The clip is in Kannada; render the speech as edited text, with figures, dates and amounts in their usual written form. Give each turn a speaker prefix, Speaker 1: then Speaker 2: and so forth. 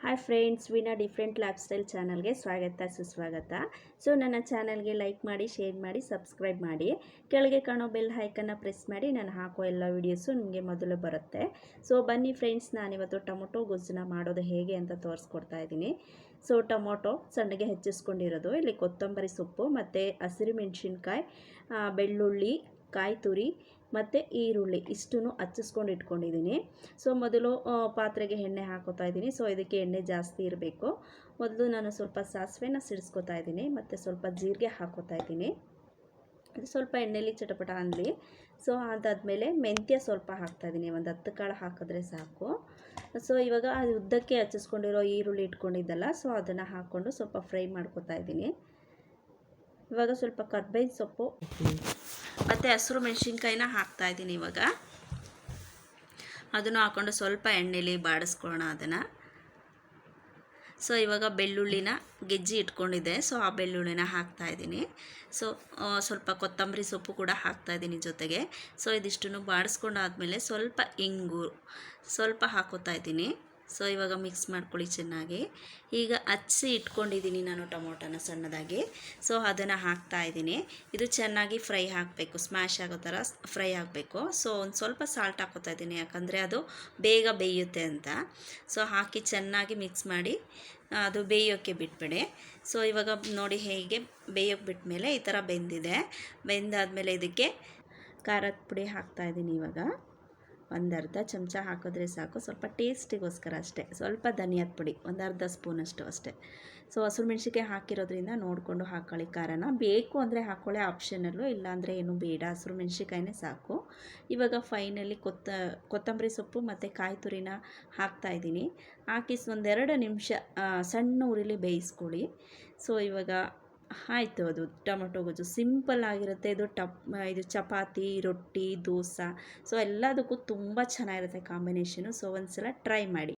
Speaker 1: ಹಾಯ್ ಫ್ರೆಂಡ್ಸ್, ವಿನಾ ಡಿಫ್ರೆಂಟ್ ಲೈಫ್ ಸ್ಟೈಲ್ ಚಾನಲ್ಗೆ ಸ್ವಾಗತ ಸುಸ್ವಾಗತ. ಸೊ ನನ್ನ ಚಾನಲ್ಗೆ ಲೈಕ್ ಮಾಡಿ, ಶೇರ್ ಮಾಡಿ, ಸಬ್ಸ್ಕ್ರೈಬ್ ಮಾಡಿ. ಕೆಳಗೆ ಕಾಣೋ ಬೆಲ್ ಐಕನ್ನ ಪ್ರೆಸ್ ಮಾಡಿ. ನಾನು ಹಾಕೋ ಎಲ್ಲ ವೀಡಿಯೋಸು ನಿಮಗೆ ಮೊದಲು ಬರುತ್ತೆ. ಸೊ ಬನ್ನಿ ಫ್ರೆಂಡ್ಸ್, ನಾನಿವತ್ತು ಟೊಮೊಟೊ ಗೊಜ್ಜನ್ನ ಮಾಡೋದು ಹೇಗೆ ಅಂತ ತೋರಿಸ್ಕೊಡ್ತಾ ಇದ್ದೀನಿ. ಸೊ ಟೊಮೊಟೊ ಸಣ್ಣಗೆ ಹೆಚ್ಚಿಸ್ಕೊಂಡಿರೋದು, ಇಲ್ಲಿ ಕೊತ್ತಂಬರಿ ಸೊಪ್ಪು ಮತ್ತು ಹಸಿರು ಮೆಣಸಿನ್ಕಾಯಿ, ಬೆಳ್ಳುಳ್ಳಿ, ಕಾಯಿ ತುರಿ ಮತ್ತು ಈರುಳ್ಳಿ ಇಷ್ಟನ್ನು ಹಚ್ಚಿಸ್ಕೊಂಡು ಇಟ್ಕೊಂಡಿದ್ದೀನಿ. ಸೊ ಮೊದಲು ಪಾತ್ರೆಗೆ ಎಣ್ಣೆ ಹಾಕೋತಾ ಇದ್ದೀನಿ. ಸೊ ಇದಕ್ಕೆ ಎಣ್ಣೆ ಜಾಸ್ತಿ ಇರಬೇಕು. ಮೊದಲು ನಾನು ಸ್ವಲ್ಪ ಸಾಸಿವೆನ ಸಿಡಿಸ್ಕೊತಾ ಇದ್ದೀನಿ ಮತ್ತು ಸ್ವಲ್ಪ ಜೀರಿಗೆ ಹಾಕೋತಾ ಇದ್ದೀನಿ. ಅದು ಸ್ವಲ್ಪ ಎಣ್ಣೆಲಿ ಚಟಪಟ ಅನ್ನಲಿ. ಸೊ ಅದಾದಮೇಲೆ ಮೆಂತ್ಯ ಸ್ವಲ್ಪ ಹಾಕ್ತಾಯಿದ್ದೀನಿ, ಒಂದು 10 ಕಾಳು ಹಾಕಿದ್ರೆ ಸಾಕು. ಸೊ ಇವಾಗ ಅದು ಉದ್ದಕ್ಕೆ ಹಚ್ಚಿಸ್ಕೊಂಡಿರೋ ಈರುಳ್ಳಿ ಇಟ್ಕೊಂಡಿದ್ದಲ್ಲ, ಸೊ ಅದನ್ನು ಹಾಕ್ಕೊಂಡು ಸ್ವಲ್ಪ ಫ್ರೈ ಮಾಡ್ಕೊತಾ ಇದ್ದೀನಿ. ಇವಾಗ ಸ್ವಲ್ಪ ಕರ್ಬೇವಿನ ಸೊಪ್ಪು ಮತ್ತು ಹಸಿರು ಮೆಣಸಿನ್ಕಾಯಿನ ಹಾಕ್ತಾಯಿದ್ದೀನಿ. ಇವಾಗ ಅದನ್ನು ಹಾಕ್ಕೊಂಡು ಸ್ವಲ್ಪ ಎಣ್ಣೆಲಿ ಬಾಡಿಸ್ಕೊಳ್ಳೋಣ ಅದನ್ನು. ಸೊ ಇವಾಗ ಬೆಳ್ಳುಳ್ಳಿನ ಗೆಜ್ಜಿ ಇಟ್ಕೊಂಡಿದ್ದೆ, ಸೊ ಆ ಬೆಳ್ಳುಳ್ಳಿನ ಹಾಕ್ತಾಯಿದ್ದೀನಿ. ಸೊ ಸ್ವಲ್ಪ ಕೊತ್ತಂಬರಿ ಸೊಪ್ಪು ಕೂಡ ಹಾಕ್ತಾಯಿದ್ದೀನಿ ಜೊತೆಗೆ. ಸೊ ಇದಿಷ್ಟನ್ನು ಬಾಡಿಸ್ಕೊಂಡಾದ್ಮೇಲೆ ಸ್ವಲ್ಪ ಇಂಗು ಸ್ವಲ್ಪ ಹಾಕೋತಾ ಇದ್ದೀನಿ. ಸೊ ಇವಾಗ ಮಿಕ್ಸ್ ಮಾಡ್ಕೊಳ್ಳಿ ಚೆನ್ನಾಗಿ. ಈಗ ಹಚ್ಚಿ ಇಟ್ಕೊಂಡಿದ್ದೀನಿ ನಾನು ಟೊಮೊಟೊನ ಸಣ್ಣದಾಗಿ. ಸೊ ಅದನ್ನು ಹಾಕ್ತಾಯಿದ್ದೀನಿ. ಇದು ಚೆನ್ನಾಗಿ ಫ್ರೈ ಆಗಬೇಕು, ಸ್ಮ್ಯಾಶ್ ಆಗೋ ಥರ ಫ್ರೈ ಆಗಬೇಕು. ಸೊ ಒಂದು ಸ್ವಲ್ಪ ಸಾಲ್ಟ್ ಹಾಕೋತಾ ಇದ್ದೀನಿ, ಯಾಕಂದರೆ ಅದು ಬೇಗ ಬೇಯುತ್ತೆ ಅಂತ. ಸೊ ಹಾಕಿ ಚೆನ್ನಾಗಿ ಮಿಕ್ಸ್ ಮಾಡಿ ಅದು ಬೇಯೋಕ್ಕೆ ಬಿಟ್ಬಿಡಿ. ಸೊ ಇವಾಗ ನೋಡಿ ಹೇಗೆ ಬೇಯೋಕ್ಕೆ ಬಿಟ್ಮೇಲೆ ಈ ಥರ ಬೆಂದಿದೆ. ಬೆಂದಾದಮೇಲೆ ಇದಕ್ಕೆ ಖಾರದ ಪುಡಿ ಹಾಕ್ತಾಯಿದ್ದೀನಿ. ಇವಾಗ ಒಂದು ಅರ್ಧ ಚಮಚ ಹಾಕಿದ್ರೆ ಸಾಕು, ಸ್ವಲ್ಪ ಟೇಸ್ಟಿಗೋಸ್ಕರ ಅಷ್ಟೇ. ಸ್ವಲ್ಪ ಧನಿಯಾದ ಪುಡಿ ಒಂದು ಅರ್ಧ ಸ್ಪೂನಷ್ಟು ಅಷ್ಟೇ. ಸೊ ಹಸಿರು ಮೆಣಸಿನ್ಕಾಯಿ ಹಾಕಿರೋದ್ರಿಂದ ನೋಡಿಕೊಂಡು ಹಾಕ್ಕೊಳ್ಳಿ. ಖಾರನ ಬೇಕು ಅಂದರೆ ಹಾಕ್ಕೊಳ್ಳಿ, ಆಪ್ಷನಲ್ಲು, ಇಲ್ಲಾಂದರೆ ಏನು ಬೇಡ, ಹಸಿರು ಮೆಣಸಿನ್ಕಾಯಿನೇ ಸಾಕು. ಇವಾಗ ಫೈನಲಿ ಕೊತ್ತಂಬರಿ ಸೊಪ್ಪು ಮತ್ತು ಕಾಯಿ ತುರಿನ ಹಾಕ್ತಾಯಿದ್ದೀನಿ. ಹಾಕಿ ಒಂದೆರಡು ನಿಮಿಷ ಸಣ್ಣ ಉರಿಲಿ ಬೇಯಿಸ್ಕೊಳ್ಳಿ. ಸೊ ಇವಾಗ ಆಯಿತು, ಅದು ಟೊಮೊಟೊ ಗೊಜ್ಜು ಸಿಂಪಲ್ ಆಗಿರುತ್ತೆ. ಇದು ಚಪಾತಿ, ರೊಟ್ಟಿ, ದೋಸೆ, ಸೊ ಎಲ್ಲದಕ್ಕೂ ತುಂಬ ಚೆನ್ನಾಗಿರುತ್ತೆ ಕಾಂಬಿನೇಷನು. ಸೊ ಒಂದು ಸಲ ಟ್ರೈ ಮಾಡಿ.